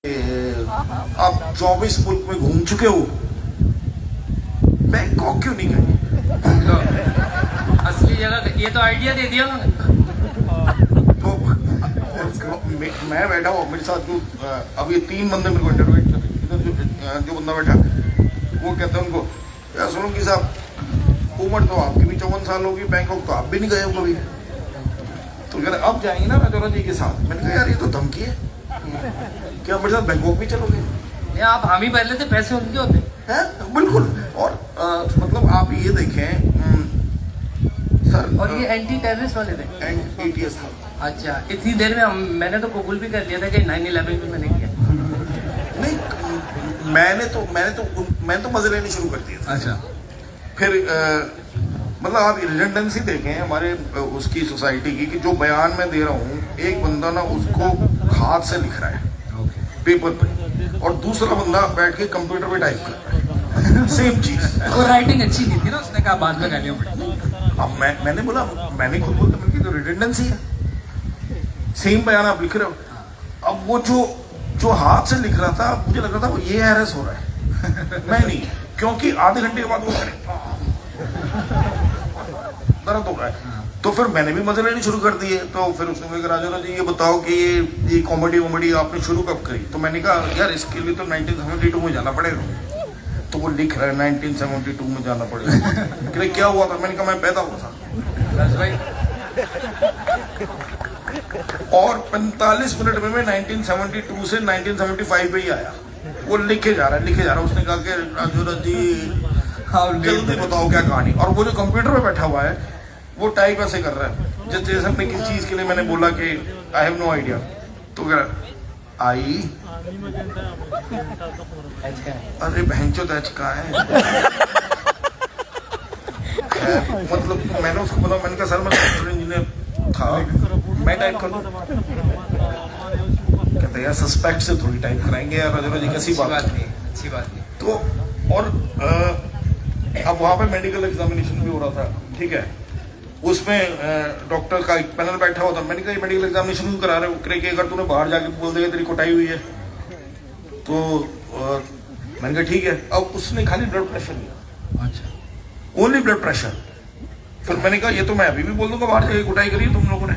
आप 24 मुल्क में घूम चुके हो, बैंकॉक क्यों नहीं गए? तो असली जगह ये तो आइडिया दे दिया उन्होंने। तो मैं बैठा हूँ मेरे साथ जो अब ये 3 बंदे मेरे को इंटरव्यू इधर जो बंदा बैठा वो कहते हैं उनको, यार सुनो कि साहब उम्र तो आपकी भी 54 साल होगी, बैंकॉक तो आप भी नहीं गए हो कभी। तो कह रहे अब जाएंगे ना राजौरा जी के साथ। मैंने कहा यार ये तो धमकी है, क्या मेरे साथ बैंकॉक भी चलोगे? नहीं, आप हामी भर लेते, पैसे उनके होते हैं बिल्कुल। और मतलब आप ये देखें सर, और ये एंटी टेररिस्ट वाले थे। ATS था। अच्छा, इतनी देर में मैंने तो कबूल भी कर लिया था कि 9/11 भी मैंने किया। नहीं, मैंने तो मजे लेने शुरू कर दिए थे। अच्छा, फिर मतलब आप रिडंडेंसी देखें हमारे उसकी सोसाइटी की, कि जो बयान मैं दे रहा हूँ एक बंदा ना उसको हाथ से लिख रहा है पेपर पे और दूसरा बंदा बैठ के कंप्यूटर पे टाइप कर रहा है सेम चीज। वो राइटिंग अच्छी नहीं थी ना, उसने कहा बाद में गालियां पड़ी। अब मैंने बोला, मैंने खुद बोलता मैंने तो रिडंडेंसी है, सेम बयान आप लिख रहे हो। अब वो जो हाथ से लिख रहा था मुझे लग रहा था वो ये हैरेस हो रहा है मैं नहीं, क्योंकि आधे घंटे के बाद वो दर्द हो रहा है। तो फिर मैंने भी मजे लेने शुरू कर दिए। तो फिर उसने कहा राजौरा जी ये बताओ कि ये कॉमेडी आपने शुरू कब करी? तो मैंने कहा यार इसके लिए तो 1972 में जाना पड़ेगा। तो वो लिख रहा है 1972 में जाना पड़ेगा। कि क्या हुआ था? मैंने कहा मैं पैदा हुआ था। बस भाई, और 45 मिनट में मैं 1972 से 1975 पे ही आया। वो लिखे जा रहा है। उसने कहा कि राजौरा जी जल्दी बताओ क्या कहानी। और वो जो कंप्यूटर पे बैठा हुआ है वो टाइप ऐसे कर रहा है जैसे मैं किसी चीज के लिए मैंने बोला कि आई हैव नो आइडिया। तो कह रहा आई, अरे बहनचोद कहाँ है? मतलब मैंने उसको बोला, मैंने कहा सर मैं सॉफ्टवेयर इंजीनियर था, मैं टाइप कर दूं? कहते यार सस्पेक्ट से थोड़ी टाइप कराएंगे यार राजौरा जी, कैसी बात नहीं, अच्छी बात नहीं। तो और अब वहां पे मेडिकल एग्जामिनेशन भी हो रहा था, ठीक है। उसमें डॉक्टर का एक पैनल बैठा हुआ था। मैंने कहा मेडिकल एग्जामिनेशन क्यों करा रहे हो? कि अगर तूने बाहर जाके बोल देगा तेरी कुटाई हुई है तो मैंने कहा ठीक है। अब उसने खाली ब्लड प्रेशर लिया, अच्छा, ओनली ब्लड प्रेशर। फिर मैंने कहा ये तो मैं अभी भी बोल दूंगा बाहर जाके कुटाई करी तुम लोगों ने।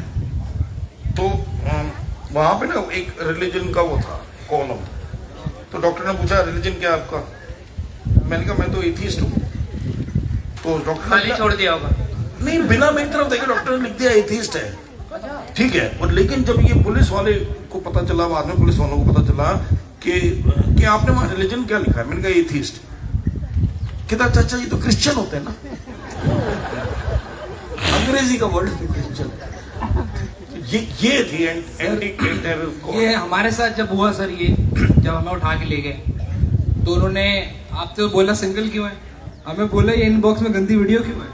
तो वहां पे ना एक रिलीजन का वो था कॉलम। तो डॉक्टर ने पूछा रिलीजन क्या आपका? मैंने कहा मैं तो एथीस्ट हूँ। तो डॉक्टर खाली छोड़ दिया होगा। नहीं, बिना मेरी तरफ देखे डॉक्टर ने लिख दिया एथीस्ट है, ठीक है। और लेकिन जब ये पुलिस वाले को पता चला, बाद में पुलिस वालों को पता चला कि आपने वहां रिलीजन क्या लिखा है? मैंने कहा एथीस्ट। कहता चाचा ये तो क्रिश्चियन होते हैं ना, अंग्रेजी का वर्ड क्रिश्चियन। ये थी एंटी। ये हमारे साथ जब हुआ सर, ये जब हमें उठा के ले गए तो उन्होंने आपसे बोला सिंगल क्यों है, हमें बोला ये इनबॉक्स में गंदी वीडियो क्यों है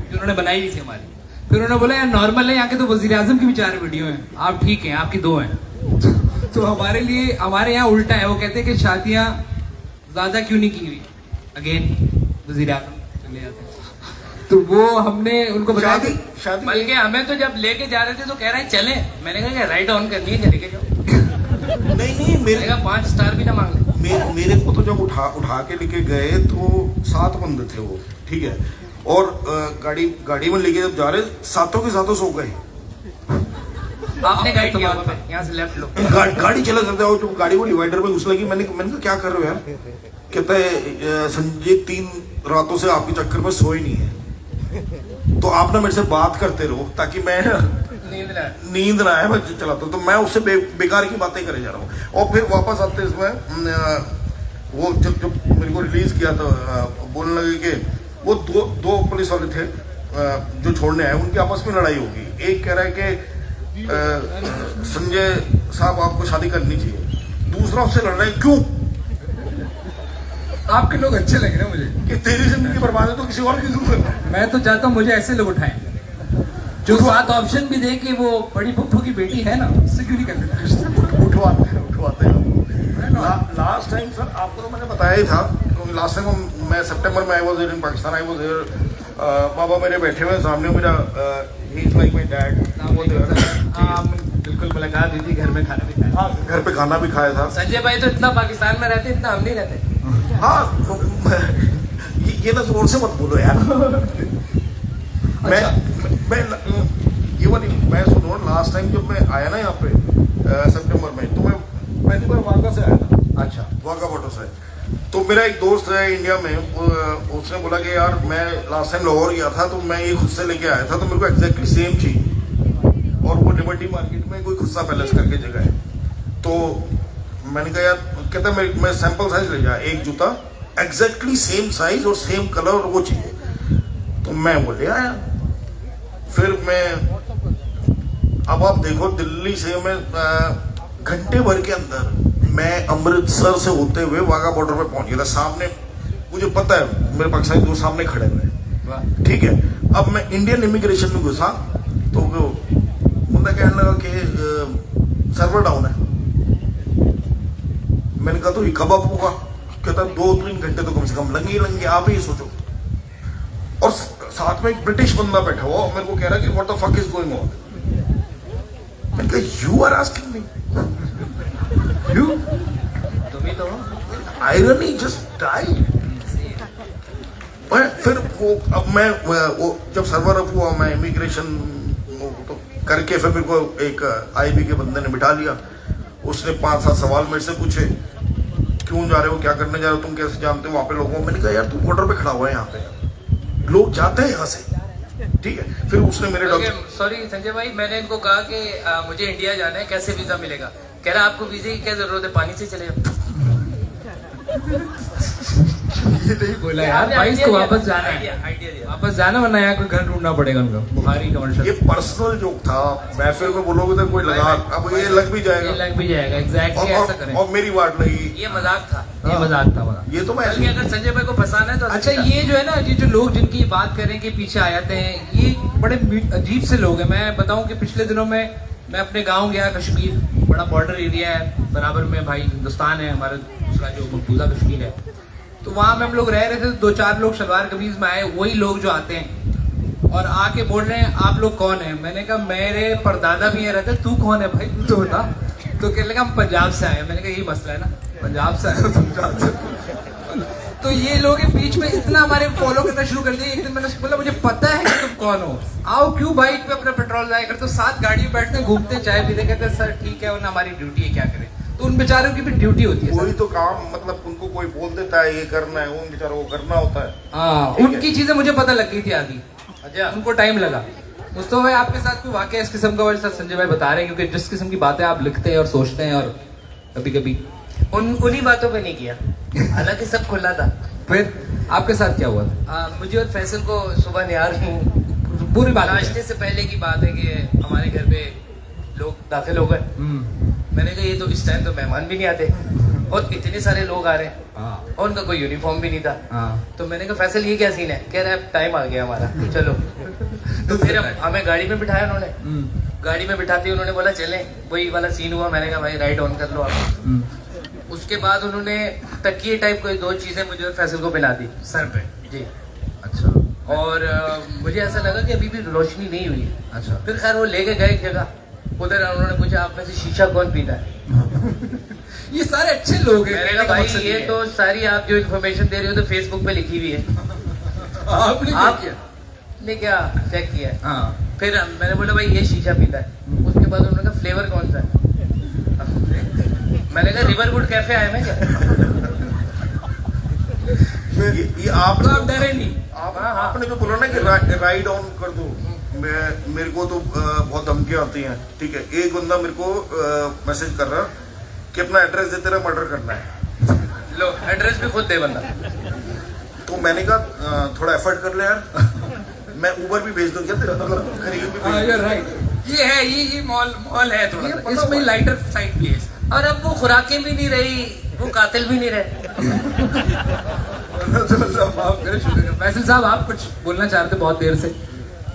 जो उन्होंने बनाई हुई थी हमारी। फिर उन्होंने बोला यार नॉर्मल है, यहाँ के तो वजीर आजम की भी 4 वीडियो हैं, आप ठीक हैं, आपकी 2 हैं। तो हमारे यहाँ उल्टा है, वो कहते हैं कि शादियां ज्यादा क्यों नहीं की हुई। अगेन वजीर आजम चले जाते हैं। तो वो हमने उनको बताया शादी बल्कि हमें तो जब लेके जा रहे थे तो कह रहे हैं चले। मैंने कहा राइट ऑन करनी है, लेके जाओ। नहीं मेरे 5 स्टार भी ना मांग ले। मेरे को तो जब उठा के लेके गए तो 7 बंदे थे वो, ठीक है। और गाड़ी में लेके जब जा रहे सातों के सातों सो गए। आपने गाइड किया होगा, यहाँ से लेफ्ट लो। गाड़ी चला करते हो तो गाड़ी वो डिवाइडर में घुस लगी। मैंने कहा क्या कर रहे हो यार? कहता है संजय 3 रातों से आपके चक्कर में सोए नहीं है, तो आप ना मेरे से बात करते रहो ताकि मैं नींद ना आए, मैं चलाता। तो मैं उससे बेकार की बातें करे जा रहा हूँ। और फिर वापस आते इसमें वो जब मेरे को रिलीज किया तो बोलने लगे कि वो दो पुलिस वाले थे जो छोड़ने आए, उनकी आपस में लड़ाई होगी। एक कह रहा है कि संजय साहब आपको शादी करनी चाहिए, दूसरा उससे लड़ रहा है क्यों? आपके लोग अच्छे लगे ना मुझे कि तेरी जिंदगी बर्बाद है तो किसी और की क्यों करना? मैं तो चाहता हूँ मुझे ऐसे लोग उठाएं जो 7 ऑप्शन भी दे कि वो बड़ी फुफ्फू की बेटी है ना, उससे क्यों नहीं करते? उठवाते हैं। लास्ट टाइम सर आपको तो मैंने बताया ही था, लास्ट टाइम मैं सितंबर में I was here in Pakistan. I was here, बाबा मेरे बैठे हुए सामने, मेरा ही इज लाइक माय डैड। बिल्कुल मुलाकात हुई थी, घर में खाना भी खाया। हाँ, घर पे खाना भी खाया था। संजय भाई तो इतना पाकिस्तान में रहते, इतना हम नहीं रहते। हाँ, ये ना जोर से मत बोलो यार। मैं सुनो, लास्ट टाइम जब मैं आया ना यहाँ पे सितंबर में, तो मैं पहली बार वाघा से आया था। अच्छा। वाघा बॉर्डर से। तो मेरा एक दोस्त है इंडिया में, उसने बोला कि यार मैं लास्ट टाइम लाहौर गया था, तो मैं ये खुद से लेके आया था, तो मेरे को एग्जैक्टली सेम चाहिए, और वो लिबर्टी मार्केट में कोई खुस्सा पैलेस करके जगह है। तो मैंने कहा यार, कहता मैं सैंपल साइज ले जा, एक जूता एग्जैक्टली सेम साइज और सेम कलर और वो चाहिए। तो मैं वो ले आया। फिर अब आप देखो, दिल्ली से मैं घंटे भर के अंदर मैं अमृतसर से होते हुए वाघा बॉर्डर पे पहुंच गया था। सामने मुझे पता है मेरे पाकिस्तानी दोस्त सामने खड़े हुए हैं, ठीक है। अब मैं इंडियन इमिग्रेशन में घुसा, तो वो बंदा कहने लगा कि सर्वर डाउन है। मैंने कहा तो ये कब अप होगा? कहता 2-3 घंटे तो कम से कम लंगे ही लंगे, आप ही सोचो। और साथ में एक ब्रिटिश बंदा बैठा हुआ, मेरे को कह रहा कि what the fuck is going on. मैंने कहा you are asking me, you, तुम ही तो आयरनी जस्ट डाई। फिर वो, अब मैं वो जब सर्वर अप हुआ, मैं इमिग्रेशन तो करके फिर मेरे को एक आईबी के बंदे ने बिठा लिया। उसने 5-7 सवाल मेरे से पूछे, क्यों जा रहे हो, क्या करने जा रहे हो, तुम कैसे जानते हो वहां पे लोगों को। मैंने कहा यार तू बॉर्डर पे खड़ा हुआ है, यहाँ पे लोग जाते हैं यहाँ से, ठीक है। फिर उसने मेरे सॉरी संजय भाई, मैंने इनको कहा कि मुझे इंडिया जाना है, कैसे वीजा मिलेगा? कह रहा आपको वीजे की क्या जरूरत है, पानी से चले जाओ। ये नहीं बोला यार भाई, इसको वापस जाना है, आइडिया दिया। वापस जाना, वरना यहाँ कोई घर ढूंढना पड़ेगा उनको। बुखारी कमर्शियल, ये पर्सनल जोक था, महफिल में बोलोगे तो कोई लगा, अब ये लग भी ये जाएगा, लग भी जाएगा। एग्जैक्टली ऐसा करें। और मेरी वाट लगी, ये मजाक था। ये मजाक था मजाक। ये तो मैं बल्कि अगर संजय भाई को फंसाना है तो अच्छा, ये जो है ना, ये जो लोग जिनकी बात कर रहे हैं कि पीछे आ जाते हैं, ये बड़े अजीब से लोग हैं। मैं बताऊं कि पिछले दिनों में मैं अपने गांव गया, कश्मीर बड़ा बॉर्डर एरिया है, बराबर में भाई हिंदुस्तान है, हमारा दूसरा जो मकबूजा कश्मीर है। तो वहां में हम लोग रह रहे थे, तो 2-4 लोग शलवार कमीज में आए, वही लोग जो आते हैं और आके बोल रहे हैं आप लोग कौन है। मैंने कहा मेरे परदादा भी यहाँ रहते, तू कौन है भाई, तू तो बता। तो कहने लगा हम पंजाब से आए। मैंने कहा यही मसला है ना, पंजाब से आए हो पंजाब से। तो ये लोग के बीच में इतना हमारे फॉलो करना शुरू कर दिया। एक दिन मैंने बोला मुझे पता है कि तुम कौन हो, आओ क्यों बाइक पे अपना पेट्रोल जाया करते हो, 7 गाड़ी में बैठते हैं, घूमते चाय पीते, कहते हैं सर ठीक है, वरना हमारी ड्यूटी है, क्या करें। तो उन बेचारों की भी ड्यूटी होती है। कोई तो काम, मतलब उनको कोई बोल देता है ये करना है, उन बेचारों को करना होता है। हाँ, ठीक है। उनकी चीजें मुझे पता लग गई थी आधी। अच्छा, उनको टाइम लगा। मुस्तफा भाई, आपके साथ कोई वाकया इस किस्म का वैसा संजय भाई बता रहे हैं, क्योंकि जिस किस्म की बातें आप लिखते हैं और सोचते हैं, और कभी कभी उन्हीं बातों पे नहीं किया, हालांकि सब खुला था। फिर आपके साथ क्या हुआ था? मुझे और फैसल को सुबह निहार हूँ, पूरी बात नाश्ते से पहले की बात है कि हमारे घर पे लोग दाखिल हो गए। मैंने कहा ये तो इस टाइम तो मेहमान भी नहीं आते और इतने सारे लोग आ रहे हैं, हाँ और उनका कोई यूनिफॉर्म भी नहीं था। हाँ। तो मैंने कहा फैसल ये क्या सीन है? कह रहा है टाइम आ गया हमारा, चलो। तो फिर हमें गाड़ी में बिठाया उन्होंने, गाड़ी में बिठाते उन्होंने बोला चलें, वही वाला सीन हुआ। मैंने कहा भाई राइड ऑन कर लो आप। उसके बाद उन्होंने तकिए टाइप कोई 2 चीजें मुझे और फैसल को पहना दी सर पे जी। अच्छा। और मुझे ऐसा लगा कि अभी भी रोशनी नहीं हुई। अच्छा। फिर खैर वो लेके गए एक जगह, उधर उन्होंने पूछा आप में से शीशा कौन पीता है? ये सारे अच्छे लोग हैं। मैंने कहा भाई ये तो सारी आप जो इन्फॉर्मेशन दे रहे हो तो फेसबुक पे लिखी हुई है, आपने क्या किया? आपने क्या चेक किया है? हाँ। फिर मैंने बोला भाई ये शीशा पीता है। उसके बाद उन्होंने कहा फ्लेवर कौन सा है? मैंने कहा रिवरवुड कैफे आए मैं क्या? ये आप डरे नहीं। आपने जो बोला ना कि राइड ऑन कर दो, मेरे को तो बहुत धमकियां आती हैं, ठीक है। एक बंदा मेरे को मैसेज कर रहा कि अपना एड्रेस दे, तेरा मर्डर करना है। लो एड्रेस भी खुद दे बंदा। तो मैंने कहा थोड़ा एफर्ट कर ले यार, मैं उबर भी भेज दूं क्या तेरा, मतलब खरीद भी भेज दूं। राइट। ये है ये मॉल है थोड़ा सा। इसमें लाइटर साइड प्लेस। और अब वो खुराकें भी नहीं रही, वो कातिल भी नहीं रहे। फैसल साहब, आप कुछ बोलना चाहते बहुत देर से,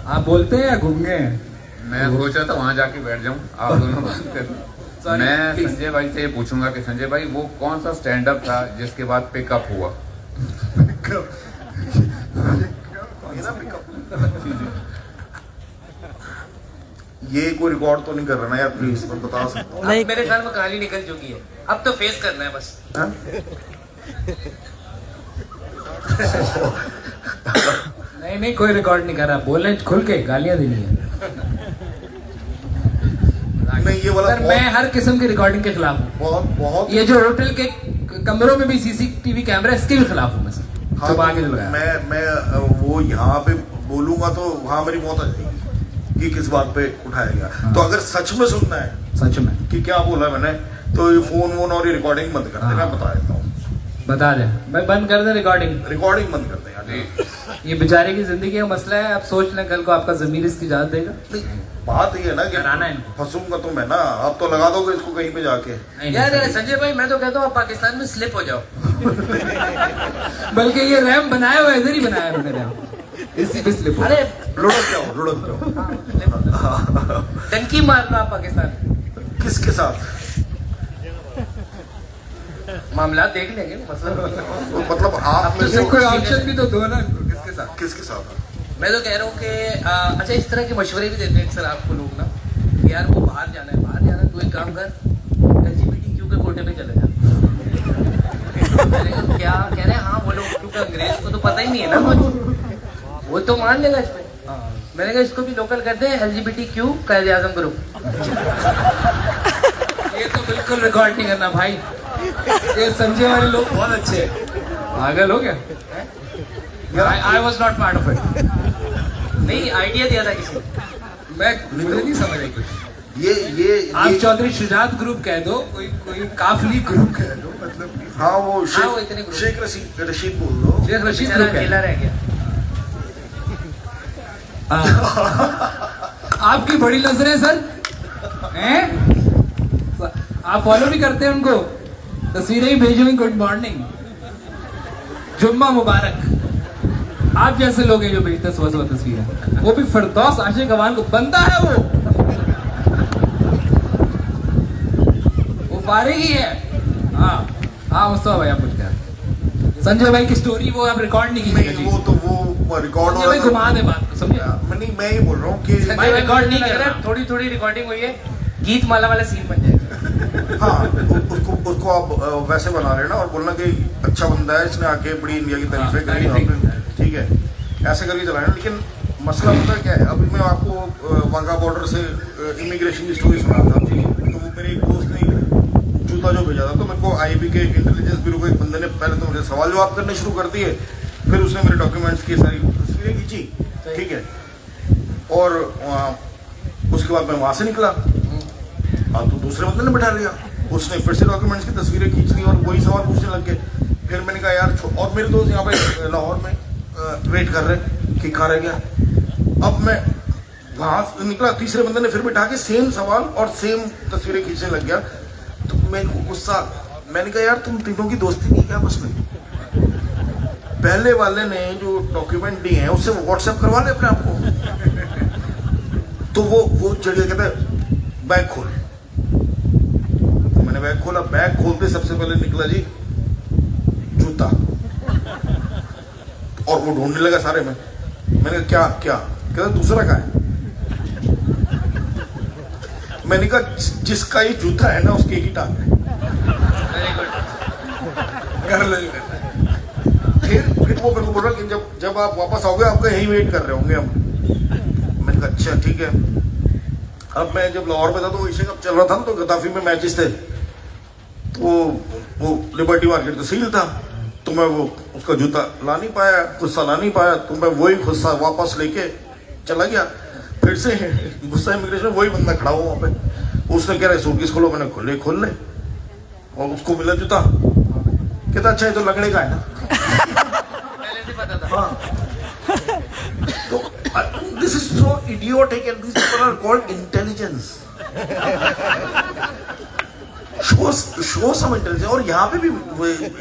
आप बोलते हैं या घूम गए हैं? मैं सोच रहा था वहां जाके बैठ जाऊं, आप दोनों बात करें। मैं संजय भाई से ये पूछूंगा कि संजय भाई वो कौन सा स्टैंड अप था जिसके बाद पिकअप हुआ? ये कोई रिकॉर्ड तो नहीं कर रहा ना यार, प्लीज मैं बता सकता हूँ। अब मेरे ख्याल में कहानी निकल चुकी है, अब तो फेस करना है बस। हाँ? नहीं कोई रिकॉर्ड नहीं कर रहा, बोलने खुल के गालियां देनी है। नहीं ये वाला सर मैं हर किस्म की रिकॉर्डिंग के खिलाफ हूँ। बहुत बहुत ये जो होटल के कमरों में भी सीसीटीवी कैमरा, इसके भी खिलाफ हूँ मैं सर। हाँ, छुपा के लगाया। मैं वो यहाँ पे बोलूंगा तो वहां मेरी मौत आ जाएगी कि किस बात पे उठाया गया। हाँ। तो अगर सच में सुनना है सच में कि क्या बोला मैंने, तो ये फोन वोन और ये रिकॉर्डिंग बंद कर दे। हाँ। मैं बता देता हूँ, बता दे भाई, बंद कर दे रिकॉर्डिंग बंद कर दे यार। ये बेचारे की जिंदगी का मसला है, आप सोच लें कल को आपका जमीर इसकी इजाजत देगा। नहीं, बात ये है ना कि डराना है इनको। फंसूंगा तो मैं ना, आप तो लगा दोगे इसको कहीं पे जाके। यार संजय भाई मैं तो कहता हूँ आप पाकिस्तान में स्लिप हो जाओ। बल्कि ये रैम बनाया हुआ इधर ही बनाया है उन्होंने रैम, इसी पे स्लिप हो। अरे लुढ़क जाओ। टंकी मारना आप पाकिस्तान में। किसके साथ? मामला देख लेंगे, मतलब आप में से कोई ऑप्शन भी तो दो ना, किसके साथ? किसके साथ? मैं तो कह रहा हूँ कि अच्छा इस तरह के मशवरे भी देते हैं सर आपको लोग ना, कि यार वो बाहर जाना है तू एक काम कर LGBTQ के कोटे पे चले जा। मैंने कहा क्या कह रहे हैं? हाँ बोलो, क्योंकि अंग्रेज को तो पता ही नहीं है ना कुछ, वो तो मान लेगा इस पे। मैंने कहा इसको भी लोकल करते हैं LGBTQ कायदे-आज़म ग्रुप। ये तो बिल्कुल रिकॉर्ड नहीं करना भाई, ये संजय वाले लोग बहुत अच्छे हैं। पागल हो गया? I was not part of it. नहीं आइडिया दिया था किसी ने। मुझे नहीं समझ आई कुछ। ये आप चौधरी शुजात ग्रुप कह दो, कोई काफली ग्रुप कह दो, मतलब हाँ वो वो इतने ग्रुप। शेख रशीद बोल दो। शेख रशीद बेचारा ग्रुप अकेला है। रह गया। आपकी बड़ी नजरें सर हैं? आप फॉलो भी करते हैं उनको, तस्वीरें ही भेजो, गुड मॉर्निंग, जुम्मा मुबारक। आप जैसे लोग हैं जो भेजते हैं सुबह सुबह तस्वीरें, वो भी फिरदौस आशिक अवान को बनता है वो फारिग ही है। हाँ मुस्तफा भाई आप कुछ कह रहे हैं। संजय भाई की स्टोरी वो आप रिकॉर्ड नहीं नहीं कीजिएगा। वो तो वो रिकॉर्ड संजय भाई घुमा दे बात को, समझे? नहीं मैं ये बोल रहा हूँ कि भाई रिकॉर्ड नहीं कर रहा। थोड़ी थोड़ी रिकॉर्डिंग हुई है, गीत माला वाला सीन बन जाएगा। हाँ उसको आप वैसे बना लेना और बोलना कि अच्छा बंदा है, इसने आके बड़ी इंडिया की तारीफें करी आपने, ठीक है, ऐसे करके चलाना। लेकिन मसला पता है क्या है? अभी मैं आपको वाघा बॉर्डर से इमिग्रेशन की स्टोरी सुना था, ठीक है? तो वो मेरे एक दोस्त ने जूता जो भेजा था, तो मेरे को IB के इंटेलिजेंस ब्यूरो के एक बंदे ने पहले तो मुझे सवाल जवाब करने शुरू कर दिए, फिर उसने मेरे डॉक्यूमेंट्स की सारी तस्वीरें खींची, ठीक है, और उसके बाद मैं वहां से निकला। हाँ तो दूसरे बंदे ने बिठा लिया, उसने फिर से डॉक्यूमेंट्स की तस्वीरें खींच ली और वही सवाल पूछने लग गए। फिर मैंने कहा यार, और मेरे दोस्त यहाँ पे लाहौर में वेट कर रहे कि कहाँ रह गया। अब मैं वहां से निकला, तीसरे बंदे ने फिर बिठा के सेम सवाल और सेम तस्वीरें खींचने लग गया। तो मैं गुस्सा, मैंने कहा यार तुम तीनों की दोस्ती नहीं क्या बस में? पहले वाले ने जो डॉक्यूमेंट दिए हैं उससे व्हाट्सएप करवा ले अपने आप को। तो वो चढ़ गया, कहता है बैग खोल। तो मैंने बैग खोला, बैग खोलते सबसे पहले निकला जी जूता, और वो ढूंढने लगा सारे में। मैंने कहा क्या कहता दूसरा कहाँ है? मैंने कहा जिसका ये जूता है ना उसकी एक ही टांग है। कर ले। फिर वो मेरे को बोल रहा कि जब आप वापस आओगे आपका यही वेट कर रहे होंगे हम। मैंने कहा अच्छा ठीक है। अब मैं जब लाहौर में था तो एशिया कप चल रहा था ना, तो गद्दाफी में मैचेस थे, तो वो लिबर्टी मार्केट तो सील था, तो मैं वो उसका जूता ला नहीं पाया, गुस्सा ला नहीं पाया, तो मैं वही गुस्सा वापस लेके चला गया। फिर से गुस्सा इमिग्रेशन में वही बंदा खड़ा हुआ वहां पे, उसने कह रहा है सूटकेस खोलो, मैंने खोल ले, और उसको मिला जूता। कहता अच्छा ये तो लकड़े का है ना। पहले से पता था। हाँ। तो this is so idiotic and this people are called intelligence. Show some intelligence. और यहाँ पे भी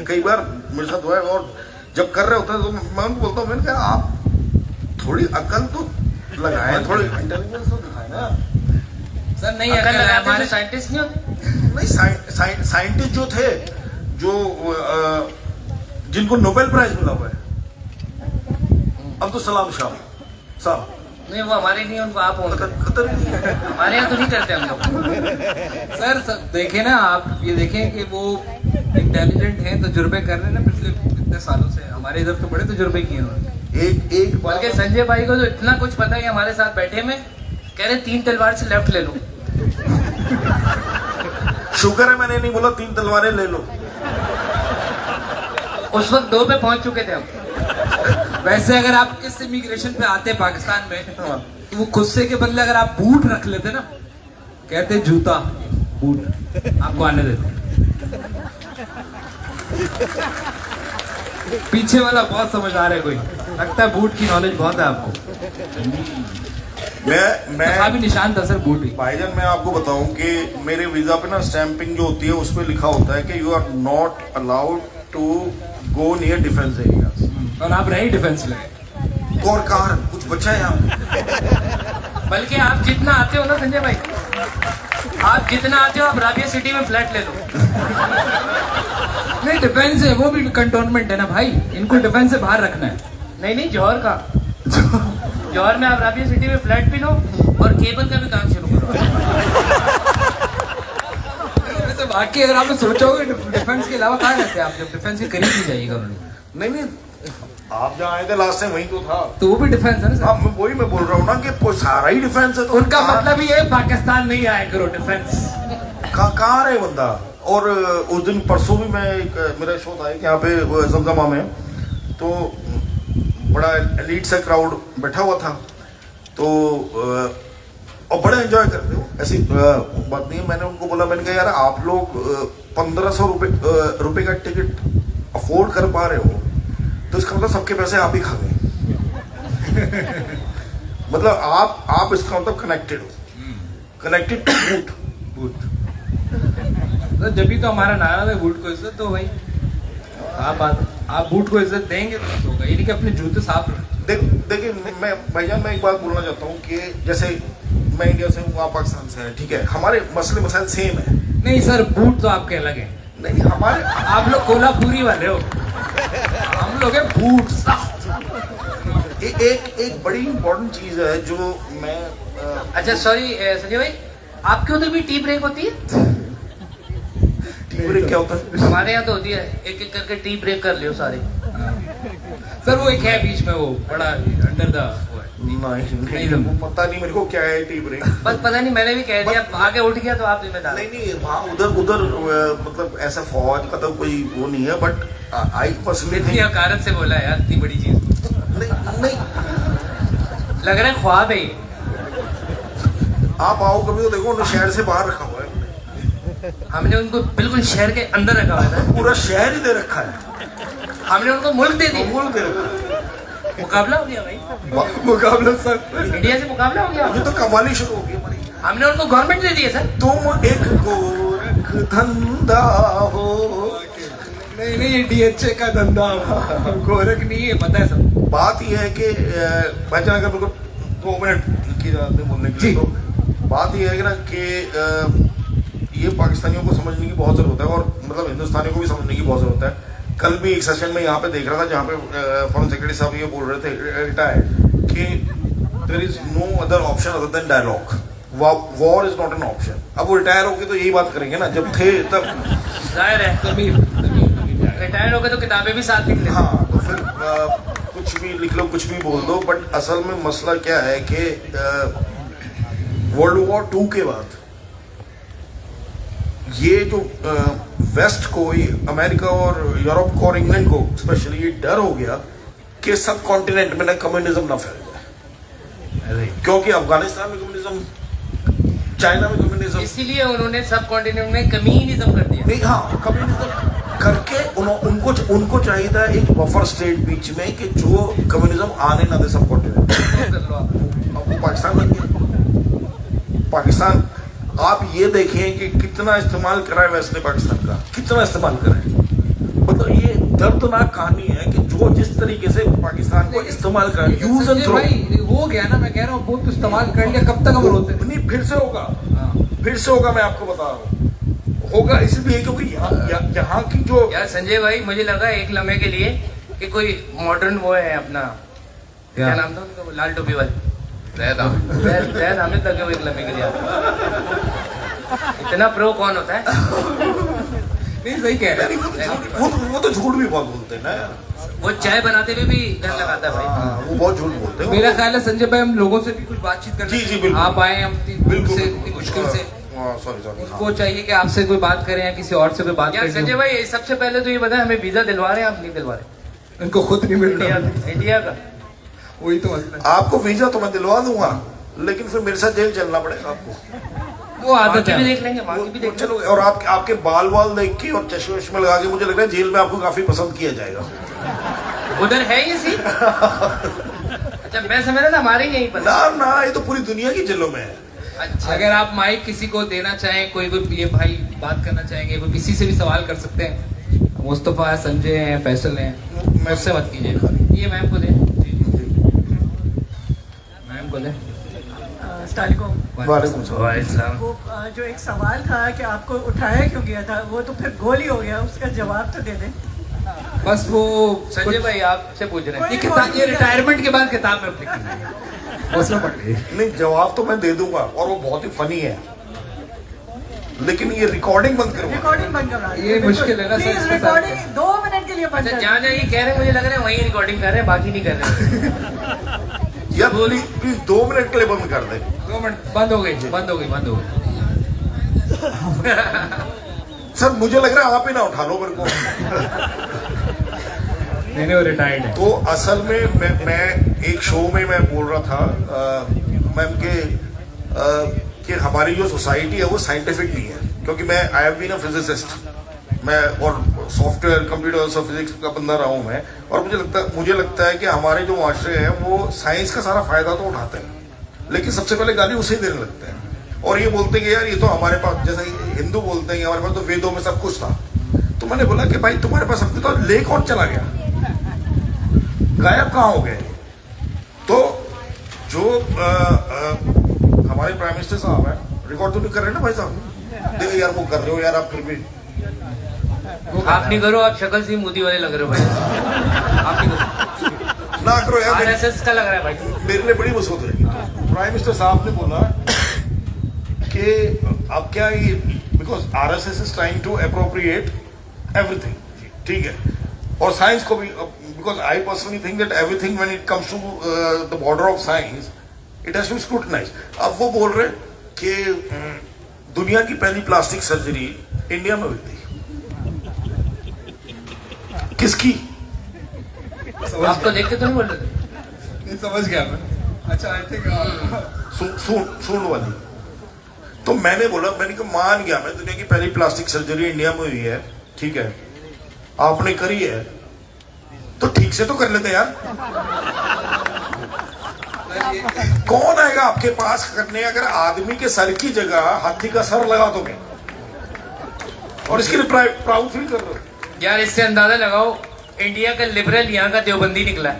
कई बार मेरे साथ हुआ है, और जब कर रहे होते हैं तो मैं उनको बोलता हूँ, मैंने कहा आप थोड़ी अकल तो लगाएं, थोड़ी इंटेलिजेंस तो दिखाएं ना। सर नहीं अकल अगर लगाते हमारे तो साइंटिस्ट नहीं होते। नहीं साइंटिस्ट जो थे, जो जिनको नोबेल प्राइज मिला हुआ है, अब्दुल सलाम शाह साहब, नहीं वो हमारे नहीं है, उनको आप ऑन कर। खतर ही नहीं है। हमारे यहाँ तो नहीं करते हम लोग। सर देखे ना आप, ये देखें कि वो इंटेलिजेंट हैं, तजुर्बे कर रहे हैं ना पिछले कितने सालों से। हमारे इधर तो बड़े तजुर्बे किए उन्होंने। एक बार बल्कि संजय भाई को तो इतना कुछ पता है, हमारे साथ बैठे में कह रहे 3 तलवार से लेफ्ट ले लो। शुक्र है मैंने नहीं बोला 3 तलवारें ले लो। उस वक्त 2 पे पहुंच चुके थे हम। वैसे अगर आप इस इमिग्रेशन पे आते पाकिस्तान में, हाँ। तो वो खुद के बदले अगर आप बूट रख लेते ना, कहते जूता बूट, आपको आने देते। पीछे वाला बहुत समझदार है कोई, लगता है बूट की नॉलेज बहुत है आपको। मैं भी निशान था सर बूट ही। भाईजान मैं आपको बताऊं कि मेरे वीजा पे ना स्टैंपिंग जो होती है उसमें लिखा होता है कि you are not allowed to go near defence areas. और आप रहे डिफेंस लगे और कार कुछ बचा है यहाँ। बल्कि आप जितना आते हो ना संजय भाई, आप जितना आते हो, आप राबिया सिटी में फ्लैट ले लो। नहीं डिफेंस है, वो भी कंटोनमेंट है ना भाई, इनको डिफेंस से बाहर रखना है। नहीं जौहर का, जौहर में आप राबिया सिटी में फ्लैट भी लो और केबल का भी काम शुरू करो। वैसे वाकई अगर आपने सोचोगे डिफेंस के अलावा कहाँ रहते हैं आप, जब डिफेंस के करीब ही जाइएगा उन्होंने। नहीं आप जहाँ आए थे लास्ट टाइम वहीं तो था। तो वो भी डिफेंस है ना सर। हाँ मैं वही मैं बोल रहा हूँ ना कि सारा ही डिफेंस है। तो उनका मतलब ये पाकिस्तान नहीं आया करो डिफेंस। कहाँ रहे बंदा। और उस दिन परसों भी मैं मेरा शो था यहाँ पे जमजमा में, तो बड़ा एलीट सा क्राउड बैठा हुआ था, तो और बड़े एंजॉय कर रहे हो, ऐसी बात नहीं है। मैंने उनको बोला, मैंने कहा यार आप लोग 1500 रुपए का टिकट अफोर्ड कर पा रहे हो, तो इसका मतलब सबके पैसे आप ही खा गए। मतलब आप इसका मतलब कनेक्टेड हो, कनेक्टेड टू बूट। जब भी तो हमारा नारा था बूट को इज्जत दो भाई। आप बूट को इज्जत देंगे तो होगा, ये नहीं कि अपने जूते साफ रखें। देखिए मैं भाईजान मैं एक बात बोलना चाहता हूँ कि जैसे मैं इंडिया से हूँ, आप पाकिस्तान से हैं, ठीक है, हमारे मसले मसाइल सेम है। नहीं सर बूट तो आपके अलग है। नहीं हमारे आप लोग कोल्हापुरी वाले हो, हम लोग है बूट सख्त। एक बड़ी इंपॉर्टेंट चीज है जो मैं अच्छा सॉरी संजय भाई, आपके उधर भी टी ब्रेक होती है? टी ब्रेक क्या होता है? हमारे यहाँ तो होती है, एक एक करके टी ब्रेक कर लियो सारे। सर वो एक है बीच में, वो बड़ा अंडर द नहीं पता नहीं मेरे को क्या है टी ब्रेक। बस पता नहीं, मैंने भी कह दिया, आगे उठ गया तो आप जिम्मेदार। नहीं वहाँ उधर मतलब ऐसा फौज का तो कोई वो नहीं है, बट आई पर्सनली इतनी हकारत से बोला है यार, इतनी बड़ी चीज। नहीं लग रहा है ख्वाब है ये। आप आओ कभी तो देखो, उन्हें शहर से बाहर रखा हुआ है। हमने उनको बिल्कुल शहर के अंदर रखा हुआ था। पूरा शहर ही दे रखा है, हमने उनको मुल्क दे दिया। बोल दे रखा मुकाबला हो गया भाई, है। मुकाबला सर इंडिया से मुकाबला हो गया। ये तो कमाली शुरू हो गई हमारी। हमने उनको गवर्नमेंट दे दी है सर। तुम एक गोरख धंधा हो। नहीं ये डीएचए का धंधा, गोरख नहीं है, पता है सब। बात यह है कि भाईजान अगर मेरे को 2 मिनट की जरूरत है बोलने के लिए, तो बात यह है कि ना कि ये पाकिस्तानियों को समझने की बहुत जरूरत है, और मतलब हिंदुस्तानियों को भी समझने की बहुत जरूरत है। कल भी एक सेशन में यहाँ पे देख रहा था जहाँ पे फॉरेन सेक्रेटरी साहब ये बोल रहे थे रिटायर्ड कि there is no other option other than dialogue, war is not an option. अब वो रिटायर होके तो यही बात करेंगे ना, जब थे तब जाहिर है रिटायर हो गए तो किताबें भी साथ लिख ले। हाँ तो फिर कुछ भी लिख लो, कुछ भी बोल दो, बट असल में मसला क्या है कि वर्ल्ड वॉर 2 के बाद ये जो वेस्ट को, अमेरिका और यूरोप को और इंग्लैंड को स्पेशली ये डर हो गया कि सब कॉन्टिनेंट में ना कम्युनिज्म ना फैल जाए, क्योंकि अफगानिस्तान में कम्युनिज्म, चाइना में कम्युनिज्म, इसीलिए उन्होंने सब कॉन्टिनेंट में कम्युनिज्म कर दिया। नहीं हाँ कम्युनिज्म करके उनको चाहिए था एक बफर स्टेट बीच में कि जो कम्युनिज्म आने ना दे सब कॉन्टिनेंट। अब वो पाकिस्तान बन गया। पाकिस्तान आप ये देखें कि कितना इस्तेमाल करा है वेस्ट ने पाकिस्तान का, कितना इस्तेमाल करा है। मतलब ये दर्दनाक कहानी है कि जो जिस तरीके से पाकिस्तान को इस्तेमाल करा, यूज एंड थ्रो हो गया ना, मैं कह रहा हूँ बहुत इस्तेमाल कर लिया, कब तक हम रोते थे? नहीं फिर से होगा, फिर से होगा, मैं आपको बता रहा हूँ होगा, इसलिए क्योंकि यहाँ की जो यार संजय भाई मुझे लगा एक लम्हे के लिए कि कोई मॉडर्न वो है अपना, क्या नाम था उनका, लाल टोपी वाले, जैद आमिर। जैद हामिद लगे हुए क्लबिंग के लिए इतना प्रो कौन होता है? नहीं सही कह रहे हैं। वो तो झूठ भी बहुत बोलते हैं ना यार। वो चाय बनाते हुए भी घर लगाता है भाई। हाँ, वो बहुत झूठ बोलते हैं। मेरा ख्याल है संजय भाई हम लोगों से भी कुछ बातचीत करना जी, बिल्कुल। आप आए हम बिल्कुल से इतनी मुश्किल से सॉरी को चाहिए कि आपसे कोई बात करें या किसी और से कोई बात यार करें। संजय भाई सबसे पहले तो ये बताएं हमें वीजा दिलवा रहे हैं आप नहीं दिलवा रहे? इनको खुद नहीं मिल रहा। इंडिया का वही तो मसला है। आपको वीजा तो मैं दिलवा दूंगा, लेकिन फिर मेरे साथ जेल चलना पड़ेगा आपको। वो आदत बाकी भी है। देख लेंगे, बाकी भी देख चलो, और आपके बाल वाल देख के और चश्मे वश्मे लगा के मुझे लग रहा है जेल में आपको काफी पसंद किया जाएगा। लेंगे। उधर है ये सी? अच्छा मैं समझ रहा था हमारे ही यहीं पर। ना ना, ये तो पूरी दुनिया की जेलों में है। अच्छा अगर आप माइक किसी को देना चाहें, कोई ये भाई बात करना चाहेंगे, कोई किसी से भी सवाल कर सकते हैं। मुस्तफा है, संजय है, फैसल है, मुझसे मत कीजिए। ये मैम को दे, मैम को दे। वालेकुम सलाम। वो जो एक सवाल था कि आपको उठाया क्यों गया था, वो तो फिर गोली हो गया, उसका जवाब तो दे दें। बस वो संजय भाई आपसे पूछ रहे हैं। ये किताब, ये रिटायरमेंट के बाद किताब में लिखी मसला पड़ गई। नहीं, जवाब तो मैं दे दूंगा और वो बहुत ही फनी है, लेकिन ये रिकॉर्डिंग बंद करो। रिकॉर्डिंग बंद करा ये मुश्किल है ना सर, प्लीज, इसके साथ। रिकॉर्डिंग 2 मिनट के लिए बंद अच्छा करें। जहाँ जहाँ ये कह रहे हैं मुझे लग रहा है वहीं रिकॉर्डिंग कर रहे हैं, बाकी नहीं कर रहे। या प्लीज 2 मिनट के लिए बंद कर दे। 2 मिनट बंद हो गई, बंद हो गई, बंद हो गई। सर मुझे लग रहा है आप ही ना उठा लो मेरे को। नहीं वो रिटायर्ड है। तो असल में मैं एक शो में मैं बोल रहा था मैम के कि हमारी जो सोसाइटी है वो साइंटिफिक नहीं है, क्योंकि मैं I have been a physicist, मैं और सॉफ्टवेयर कंप्यूटर्स और फिजिक्स का बंदा रहा हूं मैं, और मुझे लगता है कि हमारे जो माशरे हैं वो साइंस का सारा फायदा तो उठाते हैं, लेकिन सबसे पहले गाली उसे ही देने लगते हैं और ये बोलते हैं कि यार ये तो हमारे पास, जैसा हिंदू बोलते हैं कि हमारे पास तो वेदों में सब कुछ था। तो मैंने बोला कि भाई तुम्हारे पास सब कुछ था, ले कौन चला गया, गायब कहाँ हो गए? तो जो हमारे प्राइम मिनिस्टर साहब हैं, रिकॉर्ड तो नहीं कर रहे ना भाई साहब, देखो यार वो कर रहे हो यार आप, फिर भी आप नहीं करो, आप शक्ल से मोदी वाले लग रहे हो भाई। आप नहीं करो, ना करो यार, आरएसएस का लग रहा है भाई। मेरे लिए बड़ी मुसीबत है। प्राइम मिनिस्टर साहब ने बोला कि अब क्या ये, because RSS is trying to appropriate everything, ठीक है, और साइंस को भी, because I personally think that everything when it comes to the border of science it has to be scrutinised. अब वो बोल रहे कि दुनिया की पहली प्लास्टिक सर्जरी इंडिया में हुई थी। किसकी? आपको देख के तो नहीं बोल रहे थे? नहीं समझ गया मैं। अच्छा आई थिंक सूंड वाली। तो मैंने बोला, मैंने कहा मान गया मैं, दुनिया की पहली प्लास्टिक सर्जरी इंडिया में हुई है, ठीक है, आपने करी है तो ठीक से तो कर लेते यार। कौन आएगा आपके पास करने अगर आदमी के सर की जगह हाथी का सर लगा दोगे और इसके लिए प्राउड फील कर रहे हो? यार इससे अंदाजा लगाओ इंडिया का लिबरल यहाँ का देवबंदी निकला है।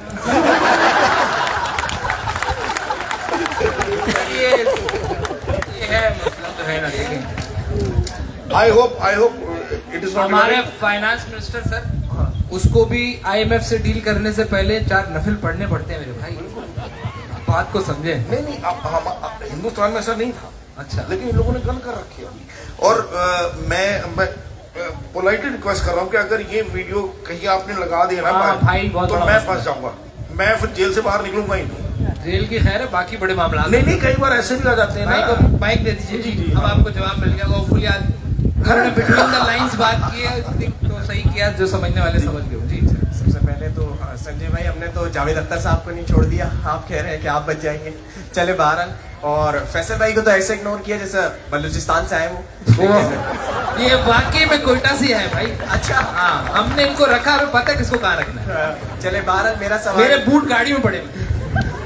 ये है मतलब तो है ना, देखें I hope it is not. हमारे फाइनेंस मिनिस्टर सर, उसको भी आईएमएफ से डील करने से पहले 4 नफिल पढ़ने पड़ते हैं मेरे भाई, बात को समझे। नहीं हिंदुस्तान में ऐसा नहीं था। अच्छा, लेकिन इन लोगों ने गन कर रखी है। और मैं पोलाइटली रिक्वेस्ट कर रहा हूँ कि अगर ये वीडियो कहीं आपने लगा दिया ना हाँ, भाई, बहुत तो बड़ा मैं मसला फंस जाऊंगा, मैं फिर जेल से बाहर निकलूंगा ही नहीं। जेल की खैर है, बाकी बड़े मामला नहीं कई बार ऐसे भी आ जाते हैं भाई ना। को माइक दे दीजिए जी, अब आपको जवाब मिल गया। होपफुली आज उन्होंने बिटवीन द लाइंस बात की है, तो सही किया, जो समझने वाले समझ गए जी। सबसे पहले तो संजय भाई, हमने तो जावेद अख्तर साहब को नहीं छोड़ दिया, आप कह रहे हैं कि आप बच जाएंगे, चले बहरहाल। और फैसल भाई को तो ऐसे इग्नोर किया जैसे बलूचिस्तान से आए वो। ये वाकई में कोयटा से है भाई। अच्छा, हाँ, हमने इनको रखा, हमें पता है किसको कहाँ रखना है। चले बहरहाल। मेरे सवाल बूट गाड़ी में पड़े,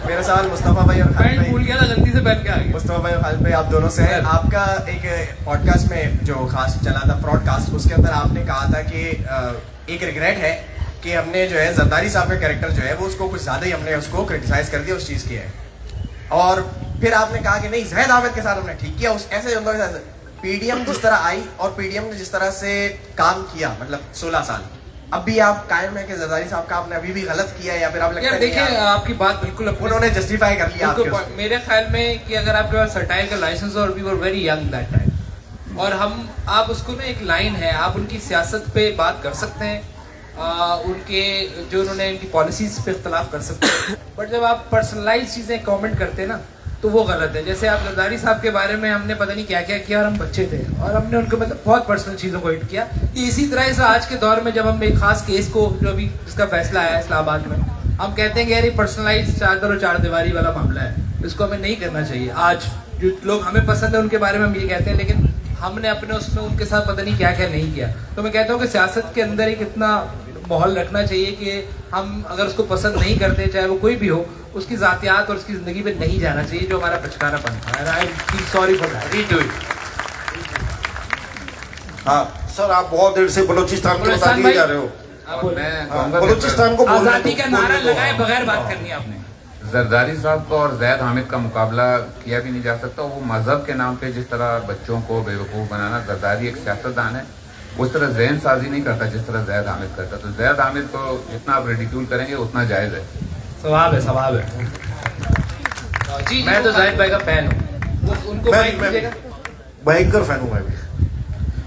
मेरा सवाल मुस्तफा भाई और खालिद पैंट भाई, भूल गया था, गलती से पहन के आ गया। मुस्तफा भाई और खालिद भाई, आप दोनों से है। आपका एक पॉडकास्ट में जो खास चला था ब्रॉडकास्ट, उसके अंदर आपने कहा था कि एक रिग्रेट है कि हमने जो है जरदारी साहब का कैरेक्टर जो है वो उसको कुछ ज्यादा ही हमने उसको क्रिटिसाइज कर दिया उस चीज की है। और फिर आपने कहा कि नहीं, जैद आमिद के साथ हमने ठीक किया। उस ऐसे हम लोग पीडीएम जिस तरह आई और पीडीएम ने जिस तरह से काम किया, मतलब 16 साल, अभी आप कायम है कि जरदारी साहब का आपने अभी भी गलत किया है, या फिर आप लगता यार है देखिए, नहीं, आपकी बात बिल्कुल अपनी- उन्होंने जस्टिफाई कर लिया आपके बिल्कुल उसको? मेरे ख्याल में कि अगर आपके पास सटायर का लाइसेंस और we were very young that time, और आप उसको ना, एक लाइन है, आप उनकी सियासत पे बात कर सकते हैं, उनके जो उन्होंने उनकी पॉलिसीज पे इख्तलाफ कर सकते हैं, बट जब आप पर्सनलाइज चीजें कमेंट करते हैं ना तो वो गलत है। जैसे आप जरदारी साहब के बारे में हमने पता नहीं क्या क्या किया, और हम बच्चे थे और हमने उनको मतलब बहुत पर्सनल चीजों को हिट किया। इसी तरह से आज के दौर में जब हम एक खास केस को, जो अभी इसका फैसला आया इस्लामाबाद में, हम कहते हैं कि यार ये पर्सनलाइज चादर और चार दीवारी वाला मामला है, इसको हमें नहीं करना चाहिए। आज जो लोग हमें पसंद है उनके बारे में हम ये कहते हैं, लेकिन हमने अपने उसमें उनके साथ पता नहीं क्या क्या नहीं किया। तो मैं कहता हूँ कि सियासत के अंदर एक इतना माहौल रखना चाहिए कि हम अगर उसको पसंद नहीं करते, चाहे वो कोई भी हो, उसकी जातियात और उसकी जिंदगी में नहीं जाना चाहिए, जो हमारा बचकानापन था। I feel sorry for that. Read it. हाँ सर, आप बहुत देर से बलूचिस्तान को बता दिए जा रहे हो। आप बोलो। मैं हाँ, कहूंगा बलूचिस्तान को बोलने आजादी दो, का नारा बोलने दो। लगाए बगैर बात करनी है आपने। जरदारी साहब को और जैद हामिद का मुकाबला किया भी नहीं जा सकता। वो मजहब के नाम पे जिस तरह बच्चों को बेवकूफ़ बनाना, जरदारी एक सियासतदान है, उस तरह जहन साजी नहीं करता जिस तरह जैद हामिद करता। तो जैद हामिद को जितना आप रिडिक्यूल करेंगे उतना जायज़ है। सवाब है। जी, मैं तो जाहिद भाई का फैन हूँ। उनको माइक मैं दीजिएगा। भयंकर फैन हूँ मैं भी।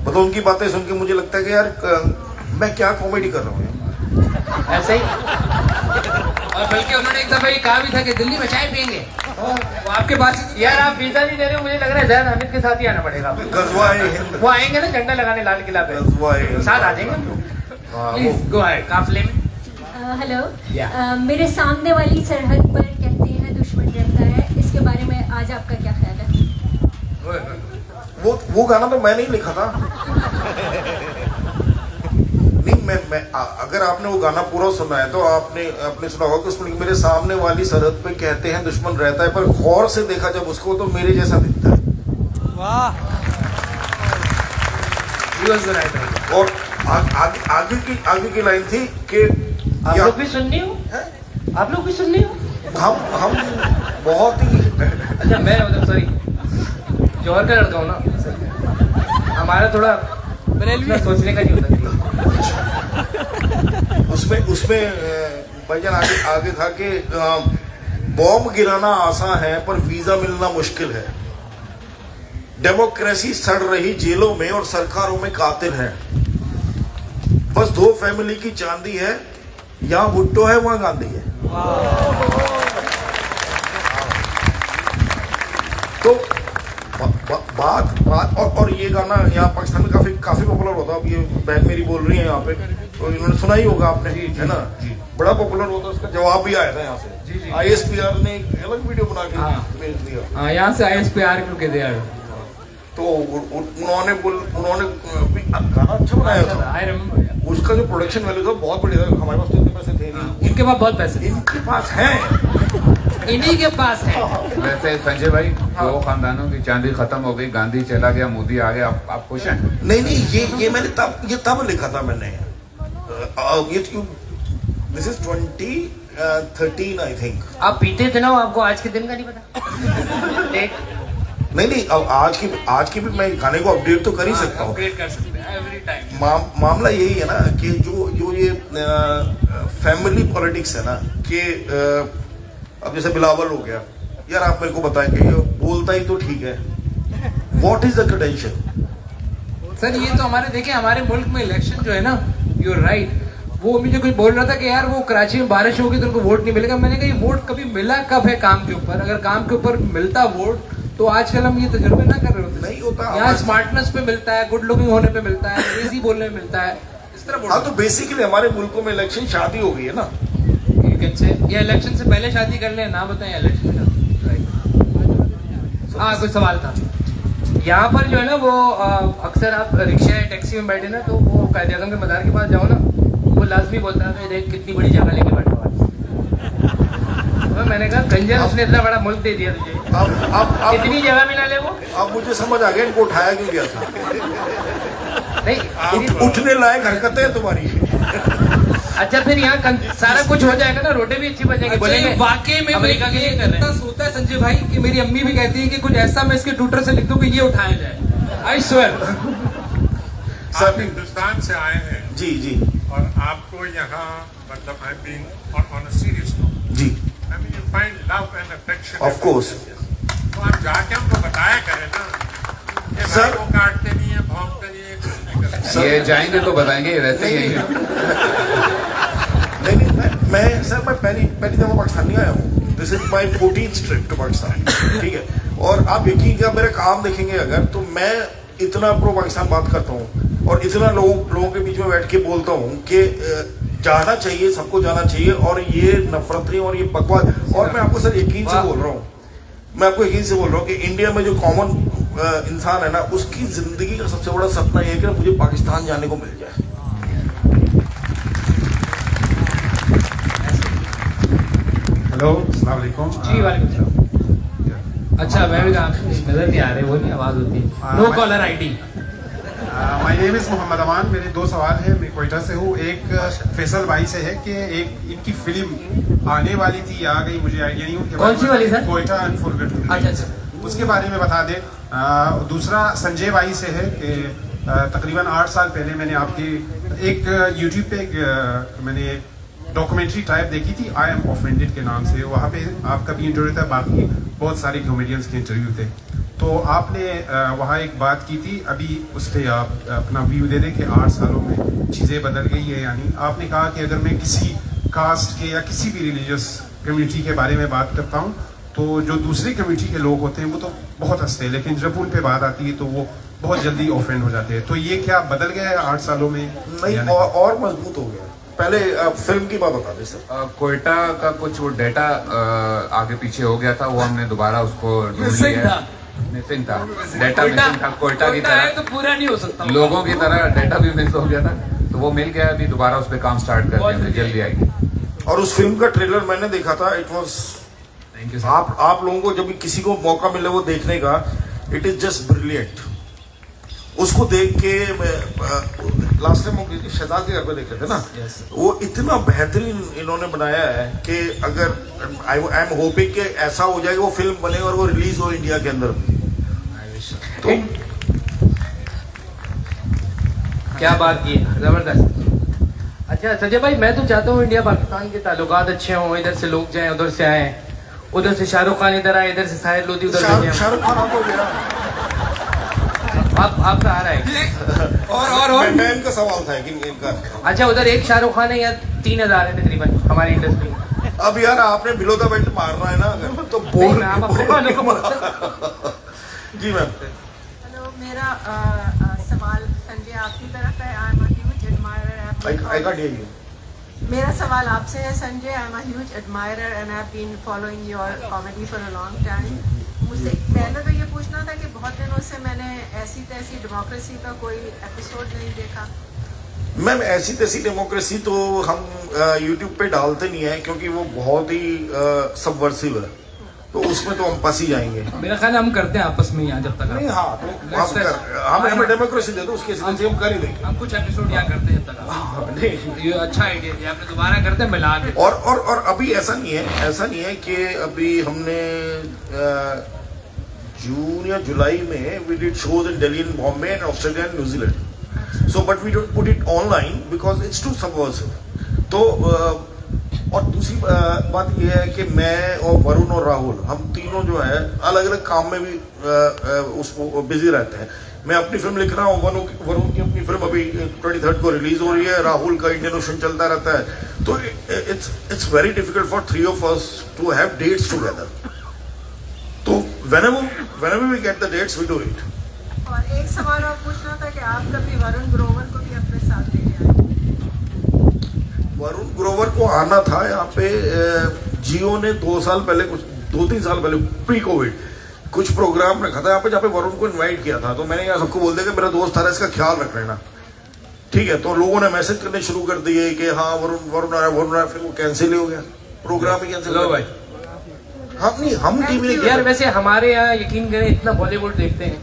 मतलब उनकी बातें सुन के मुझे लगता है कि यार मैं क्या कॉमेडी कर रहा हूँ यार। ऐसे ही और बल्कि उन्होंने एक दफा ये कहा भी था कि दिल्ली में चाय पियेंगे, वो आपके पास यार आप वीजा नहीं दे रहे हो, मुझे लग रहा है जैद हामिद के साथ ही आना पड़ेगा। गजवाए हिंद, वो आएंगे ना झंडा लगाने लाल किला पे, गजवाए हिंद। साथ आ जाएंगे। हाँ, वो- प्लीज गो अहेड। काफिले में हेलो। मेरे सामने वाली सरहद पर कहते हैं दुश्मन रहता है, इसके बारे में आज आपका क्या ख्याल है? वो गाना तो मैं नहीं लिखा था। नहीं, मैं अगर आपने वो गाना पूरा सुना है तो आपने सुना होगा कि उसमें मेरे सामने वाली सरहद पे कहते हैं दुश्मन रहता है, पर गौर से देखा जब उसको तो मेरे जैसा दिखता है। He was the writer। और आगे की लाइन थी कि आप या- लोग भी सुननी हो? आप लोग भी सुननी हो? हम बहुत ही अच्छा, मैं मतलब सॉरी, जौहर का लड़का हूँ ना, हमारा थोड़ा इतना सोचने का नहीं होता। उसमें भाईजान आगे था कि बॉम्ब गिराना आसान है पर वीजा मिलना मुश्किल है। डेमोक्रेसी सड़ रही जेलों में और सरकारों में कातिल है। बस दो फैमिली की चांदी है, यहाँ भुट्टो है वहां गांधी है। तो बात और ये गाना यहाँ पाकिस्तान में काफी पॉपुलर होता है। अब ये बहन मेरी बोल रही है यहाँ पे, तो इन्होंने सुना ही होगा आपने, है ना? बड़ा पॉपुलर होता है, उसका जवाब भी आया था यहाँ से। ISPR ने एक अलग वीडियो बना के भेज दिया। हाँ, यहाँ से ISPR को कहते हैं। तो उन्होंने गाना अच्छा बनाया था। I remember. उसका जो प्रोडक्शन वैल्यू था बहुत बढ़िया था। हमारे पास तो इतने पैसे थे नहीं, इनके पास बहुत पैसे, इनके पास है। इन्हीं के पास है। वैसे संजय भाई, दो खानदानों की चांदी खत्म हो गई, गांधी चला गया, मोदी आ गया, आप खुश हैं? नहीं, ये मैंने तब लिखा था मैंने। This is 2013 I think. आप पीते थे ना, आपको आज के दिन का नहीं पता? डेट नहीं, अब आज की भी मैं गाने को अपडेट तो कर ही सकता हूँ। अपग्रेड कर सकते हैं एवरी टाइम। मामला यही है ना कि जो ये फैमिली पॉलिटिक्स है ना, कि अब जैसे बिलावल हो गया, यार आप मेरे को बताएं कि ये बोलता ही तो ठीक है, what is the credential? Sir ये तो हमारे मुल्क में इलेक्शन जो है ना, यू आर राइट, वो मुझे कोई बोल रहा था कि यार वो कराची में बारिश होगी तो उनको वोट नहीं मिलेगा। मैंने कहा ये वोट कभी मिला कब है काम के ऊपर? अगर काम के ऊपर मिलता वोट तो आजकल हम ये तजुर्बे ना कर रहे होते। नहीं होता। यहाँ स्मार्टनेस पे मिलता है, गुड लुकिंग होने पे मिलता है, अंग्रेजी बोलने में मिलता है, इस तरह हाँ, तो बेसिकली हमारे मुल्कों में इलेक्शन शादी हो गई है ना। ये इलेक्शन से पहले शादी कर ले ना, बताएं इलेक्शन का। हाँ, कोई सवाल था। यहाँ पर जो है ना वो अक्सर आप रिक्शा या टैक्सी में बैठे ना, तो वो कायदे आज़म के मदार के पास जाओ ना, वो लाजमी बोलता है कि देख कितनी बड़ी जगह लेके बैठा हुआ है। तो मैंने कहा गंजन, उसने इतना बड़ा मुल्क दे दिया तुझे, अब इतनी जगह भी ना ले वो। अब मुझे समझ आ गया इनको उठाया क्यों गया था। नहीं उठने लायक हरकतें हैं तुम्हारी। अच्छा, फिर यहाँ सारा कुछ हो जाएगा ना, रोडें भी अच्छी बन जाएंगी। बोलेंगे वाकई में अमेरिका के लिए कर रहे हैं। सोता है संजय भाई कि मेरी अम्मी भी कहती है कि कुछ ऐसा मैं इसके ट्विटर से लिख दूं कि ये उठाया जाए। I swear. आप हिंदुस्तान से आए हैं, जी और आपको यहाँ मतलब I been on a serious note ji I mean you find love and affection of course तो आप जाके हमको बताया करें ना कि भाई सर- वो काटते नहीं है भौंकते नहीं है कुछ नहीं करते ये जाएंगे तो बताएंगे, ये रहते ही हैं। नहीं मैं सर मैं पहली दफा पाकिस्तान नहीं आया हूँ। This is my 14th trip to Pakistan, ठीक है। और आप यकीन कीजिए, मेरे काम देखेंगे अगर, तो मैं इतना प्रो पाकिस्तान बात करता हूँ और इतना लोगों के बीच में बैठ के बोलता हूँ कि जाना चाहिए, सबको जाना चाहिए, और ये नफरत नहीं और ये बकवास। और मैं आपको सर यकीन से बोल रहा हूँ, मैं आपको यकीन से बोल रहा हूँ कि इंडिया में जो कॉमन इंसान है ना, उसकी जिंदगी का सबसे बड़ा सपना ये है कि मुझे पाकिस्तान जाने को मिल जाए। हेलो अस्सलाम वालेकुम जी वालेकुम सलाम। अच्छा मैं भी कहा नजर नहीं आ रहे, वो नहीं आवाज होती है। No caller ID. My name is Mohammad Aman. मेरे दो सवाल है, मैं कोयटा से हूँ। एक फैसल भाई से है कि एक इनकी फिल्म आने वाली थी, आ गई, मुझे आइडिया नहीं उनके कौन सी वाली सर? कोयटा अनफॉरगेटेबल। अच्छा अच्छा। उसके बारे में बता दें। दूसरा संजय भाई से है कि तकरीबन 8 साल पहले मैंने आपकी एक यूट्यूब पे मैंने डॉक्यूमेंट्री टाइप देखी थी, आई एम ऑफेंडेड के नाम से। वहाँ पे आपका भी इंटरव्यू था, बाकी बहुत सारे कॉमेडियंस के इंटरव्यू थे। तो आपने वहाँ एक बात की थी, अभी उस पर आप अपना व्यू दे दें कि 8 सालों में चीज़ें बदल गई है। यानी आपने कहा कि अगर मैं किसी कास्ट के या किसी भी रिलीजियस कम्युनिटी के बारे में बात करता हूँ तो जो दूसरी कम्युनिटी के लोग होते हैं वो तो बहुत हंसते हैं, लेकिन जब उन पे बात आती है तो वो बहुत जल्दी ऑफेंड हो जाते हैं। तो ये क्या बदल गया है 8 सालों में? नहीं, और मजबूत हो गया। पहले फिल्म की बात बता दें सर। कोयटा का कुछ वो डेटा आगे पीछे हो गया था, वो हमने दोबारा उसको ढूंढ मिसिंग लिया। था। मिसिंग था, डेटा मिसिंग था। कोयटा की है तो तरह पूरा नहीं हो सकता। लोगों की तरह डेटा भी मिस हो गया था, तो वो मिल गया। अभी दोबारा उस पर काम स्टार्ट करते हैं, जल्दी आएगी। और उस फिल्म का ट्रेलर मैंने देखा था, इट वाज, थैंक यू। आप लोगों को जब भी किसी को मौका मिले वो देखने का, इट इज जस्ट ब्रिलियंट। उसको देख के लास्ट टाइम हम शहजाद के घर पे देख रहे थे ना, वो इतना बेहतरीन इन्होंने बनाया है कि अगर आई एम होपिंग कि ऐसा हो जाए कि वो फिल्म बने और वो रिलीज हो इंडिया के अंदर। तो क्या बात की है, जबरदस्त। अच्छा संजय भाई, मैं तो चाहता हूँ इंडिया पाकिस्तान के ताल्लुकात अच्छे हों, इधर से लोग जाएं, उधर से आए, उधर से शाहरुख खान इधर आए, इधर से साहिर लोधी उधर से शाहरुख खान आप हो गया। आपका आ रहा है। और मैं इनका सवाल था कि इनका, अच्छा उधर एक शाहरुख खान है या 3000 है तकरीबन हमारी इंडस्ट्री में। अब यार आपने बिलो द बेल्ट मारना है ना अगर, तो नहीं, मैं आप अपने वालों को जी मैम। हेलो, मेरा सवाल संजय आपकी तरफ है। I am a huge admirer. I can't hear you. मेरा सवाल आपसे है Sanjay, I am a huge admirer and I have been following your comedy for a long time. मुझसे पहले तो ये पूछना था कि बहुत दिनों से मैंने ऐसी तैसी डेमोक्रेसी का कोई एपिसोड नहीं देखा। मैम ऐसी तैसी डेमोक्रेसी तो हम यूट्यूब पे डालते नहीं है, क्योंकि वो बहुत ही सबवर्सिव है, तो उसमें तो हम फंस ही जाएंगे। मेरा ख्याल है हम करते हैं आपस में यहाँ जब तक नहीं, हाँ, तो हमें डेमोक्रेसी दे दो, उसके हिसाब से हम कर ही देंगे। हम कुछ एपिसोड यहाँ करते हैं जब तक नहीं, ये अच्छा आइडिया दिया आपने, दोबारा करते हैं मिला के। और अभी ऐसा नहीं है कि अभी हमने जून या जुलाई में we did shows in Delhi and Bombay and Australia and New Zealand, so but we don't put it online because it's too subversive. तो और दूसरी बात यह है कि मैं और वरुण और राहुल, हम तीनों जो है अलग अलग काम में भी उसको बिजी रहते हैं। मैं अपनी फिल्म लिख रहा हूँ, वरुण की अपनी फिल्म अभी 23rd को रिलीज हो रही है, राहुल का इंडियन ओशन चलता रहता है। तो it's very difficult for 3 of us to have dates together. तो whenever we get the dates, we do it. और एक सवाल और पूछना था कि आप कभी वरुण ग्रोवर को भी अपने साथ लेके आए? वरुण ग्रोवर को आना था यहाँ पे, जियो ने 2 साल पहले, कुछ 2-3 साल पहले प्री कोविड कुछ प्रोग्राम रखा था यहाँ पे, जहाँ पे वरुण को इनवाइट किया था। तो मैंने यहाँ सबको बोल दिया कि मेरा दोस्त आ रहा है, इसका ख्याल रख लेना, ठीक है। तो लोगों ने मैसेज करने शुरू कर दिए कि हाँ वरुण आ रहा है, फिर वो कैंसिल ही हो गया, प्रोग्राम ही कैंसिल हो गया। हम टीम नहीं यार वैसे हमारे यहाँ यकीन करें इतना बॉलीवुड देखते हैं।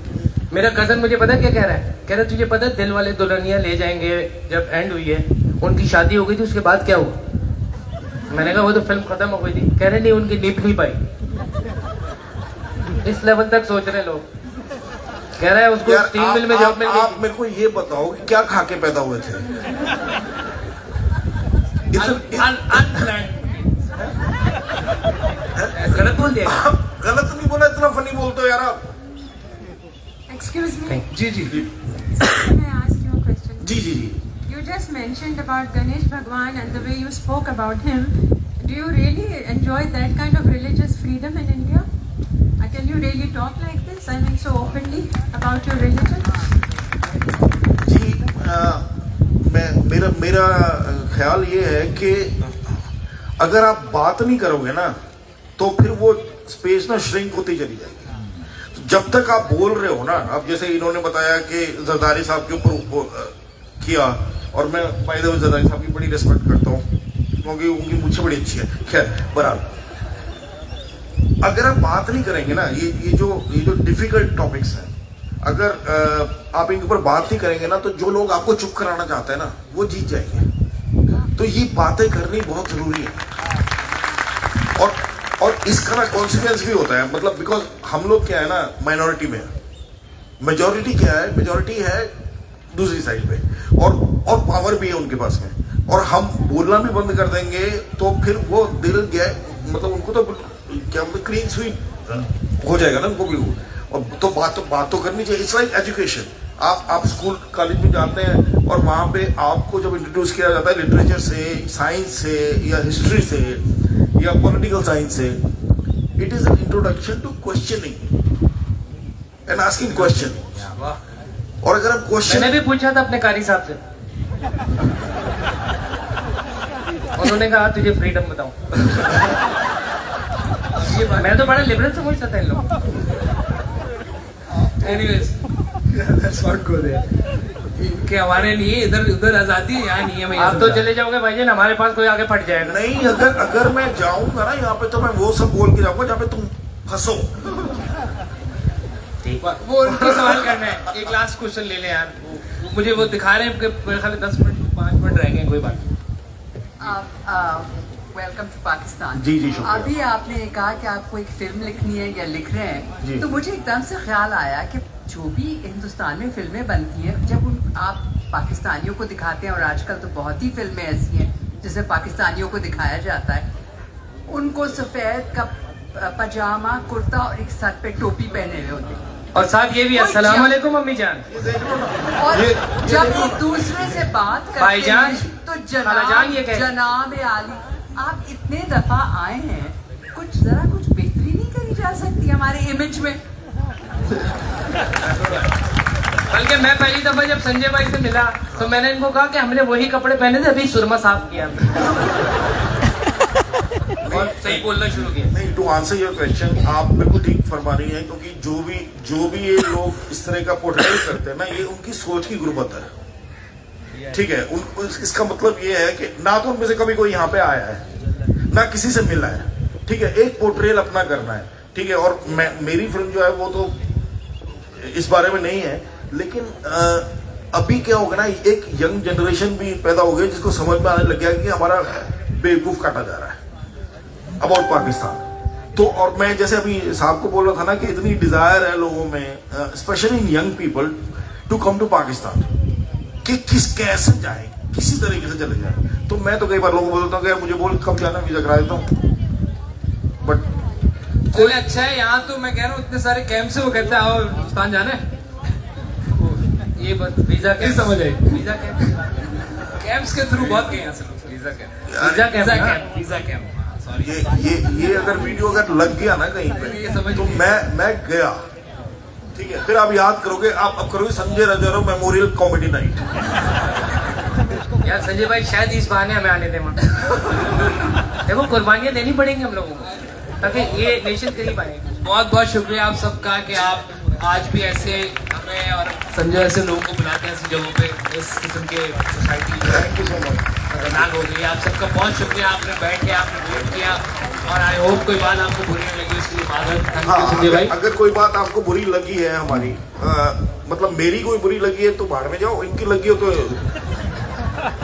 मेरा कजन मुझे पता क्या कह रहा है, कह रहा है तुझे पता है दिल वाले दुल्हनिया ले जाएंगे जब एंड हुई है, उनकी शादी हो गई थी, उसके बाद क्या हुआ? मैंने कहा वो तो फिल्म खत्म हो गई थी। कह रहे नहीं, उनकी नींद नहीं पाई। इस लेवल तक सोच रहे लोग। कह रहा है उसको स्टील मिल में जॉब मिल गई। आप मेरे को ये बताओ कि क्या खा के पैदा हुए थे? गलत बोल दिया। गलत नहीं बोला, इतना फनी बोलते हो यार आप। Excuse me. Ji ji Can I ask you a question? Ji ji ji. You just mentioned about Ganesh Bhagwan and the way you spoke about him. Do you really enjoy that kind of religious freedom in India? Can you really talk like this? I mean, so openly about your religion? जी मेरा ख्याल ये है कि अगर आप बात नहीं करोगे ना तो फिर वो स्पेस ना श्रिंक होती चली जाएगी। तो जब तक आप बोल रहे हो ना, अब जैसे इन्होंने बताया कि जरदारी साहब के ऊपर किया, और मैं बाय द वे जरदारी साहब की बड़ी रिस्पेक्ट करता हूँ क्योंकि उनकी मुझे बड़ी अच्छी है। खैर बहरहाल, अगर आप बात नहीं करेंगे ना, ये जो डिफिकल्ट टॉपिक्स हैं, अगर आप इनके ऊपर बात नहीं करेंगे ना तो जो लोग आपको चुप कराना चाहते हैं ना वो जीत जाएंगे। तो ये बातें करनी बहुत जरूरी है, और इसका ना कॉन्सिक्वेंस भी होता है, मतलब बिकॉज हम लोग क्या है ना, माइनॉरिटी में, मेजॉरिटी क्या है, मेजॉरिटी है दूसरी साइड पे, और पावर भी है उनके पास में, और हम बोलना भी बंद कर देंगे तो फिर वो दिल गया, मतलब उनको तो क्या क्लीन स्वीप हो जाएगा ना उनको भी। और तो बात तो करनी चाहिए। It's like education. आप स्कूल कॉलेज में जाते हैं और वहां पे आपको जब इंट्रोड्यूस किया जाता है लिटरेचर से, साइंस से, या हिस्ट्री से, या पॉलिटिकल साइंस से, it is an introduction to questioning and asking question. और अगर आप क्वेश्चन, मैंने भी पूछा था अपने कारी साहब से, उन्होंने कहा तुझे फ्रीडम बताऊं। मैं तो बड़ा लिबरल समझता था इन लोग। एनीवेज कि हमारे लिए इधर उधर आजादी है, यहाँ नहीं है। आप तो चले जाओगे भाईजान, हमारे पास कोई आगे फट जाएगा। नहीं, अगर मैं जाऊंगा ना यहाँ पे तो मैं वो सब बोल के जाऊंगा जहाँ पे तुम फंसो। वो उनको सवाल करना है। एक लास्ट क्वेश्चन ले ले यार, मुझे वो दिखा रहे हैं कि मेरे ख्याल 10 मिनट 5 मिनट रह गए, कोई बात नहीं। Welcome to Pakistan. जी जी शुक्रिया। अभी आपने कहा कि आपको एक फिल्म लिखनी है या लिख रहे जी। हैं, तो मुझे एकदम से ख्याल आया कि जो भी हिंदुस्तान में फिल्में बनती हैं, जब आप पाकिस्तानियों को दिखाते हैं, और आजकल तो बहुत ही फिल्में ऐसी हैं जिसे पाकिस्तानियों को दिखाया जाता है, उनको सफेद का पजामा कुर्ता और एक सर पे टोपी पहने हुए होते हैं, और साथ ये भी अस्सलाम वालेकुम अम्मी जान, और जब एक दूसरे से बात करते भाईजान, हैं तो खालाजान ये कहते हैं। जनाब आली, आप इतने दफा आए हैं, कुछ बेहतरी नहीं करी जा सकती हमारे इमेज में? बल्कि मैं पहली दफा जब संजय भाई से मिला तो मैंने इनको कहा कि हमने वही कपड़े पहने थे, अभी सुरमा साफ किया और सही बोलना शुरू किया। नहीं, टू आंसर योर क्वेश्चन, आप बिल्कुल ठीक फरमा रही हैं, क्योंकि जो भी ये लोग इस तरह का पोर्ट्रेट करते हैं ना, ये उनकी सोच की गुर्बत है। ठीक है, इसका मतलब ये है कि ना तो उनमें से कभी कोई यहाँ पे आया है, ना किसी से मिला है। ठीक है, एक पोर्ट्रेल अपना करना है। ठीक है, और मेरी फिल्म जो है वो तो इस बारे में नहीं है, लेकिन अभी क्या होगा ना, एक यंग जनरेशन भी पैदा हो गई जिसको समझ में आने लग गया कि हमारा बेवकूफ काटा जा रहा है अबाउट पाकिस्तान। तो और मैं जैसे अभी साहब को बोल रहा था ना कि इतनी डिजायर है लोगों में, specially in young people, to come to Pakistan, कि कैसे जाए, किसी तरीके से चले जाए। तो मैं तो कई बार लोगों को बोलता हूँ कि मुझे बोल कब जाना, वीजा करा देता हूँ। बट चले अच्छा है, यहाँ तो मैं कह रहा हूँ इतने सारे कैंप से वो कहते हैं आओ हिंदुस्तान जाना है, ये बस वीजा नहीं समझ आई। वीजा कैंप्स के थ्रू बहुत गए यहाँ से लोग। Visa camp sorry. ये अगर वीडियो अगर लग गया ना कहीं ये समझ पे, तो मैं गया। ठीक है, फिर आप याद करोगे, आप अब करोगे Sanjay Rajarao memorial comedy night. यार संजय भाई शायद इस बहाने हमें आने दें वहाँ। देखो कुर्बानियाँ देनी पड़ेंगी हम लोगों को ताकि ये नेशन करीब आए। बहुत बहुत शुक्रिया आप सबका कि आप आज भी ऐसे हमें और संजय ऐसे लोगों को बुलाते हैं ऐसी जगहों पे। इस किस्म के society thank you so much. खतरनाक हो गई है। आप सबका बहुत शुक्रिया, आपने बैठ के आपने वेट किया, और आई होप कोई बात आपको बुरी नहीं लगी उसके लिए माजरत। थैंक यू संजय भाई। अगर कोई बात आपको बुरी लगी है हमारी, मतलब मेरी कोई बुरी लगी है तो बाहर में जाओ, इनकी लगी हो तो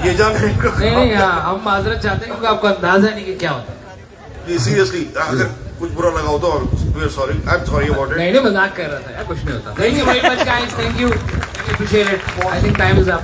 ये जाने को। नहीं, हम माजरत चाहते हैं क्योंकि आपको अंदाजा नहीं कि क्या होता है। जी सीरियसली, अगर कुछ बुरा लगा हो तो we are sorry, I am sorry about it. नहीं, मजाक कर रहा था यार, कुछ नहीं होता। Thank you very much guys, thank you, appreciate it. I think time is up.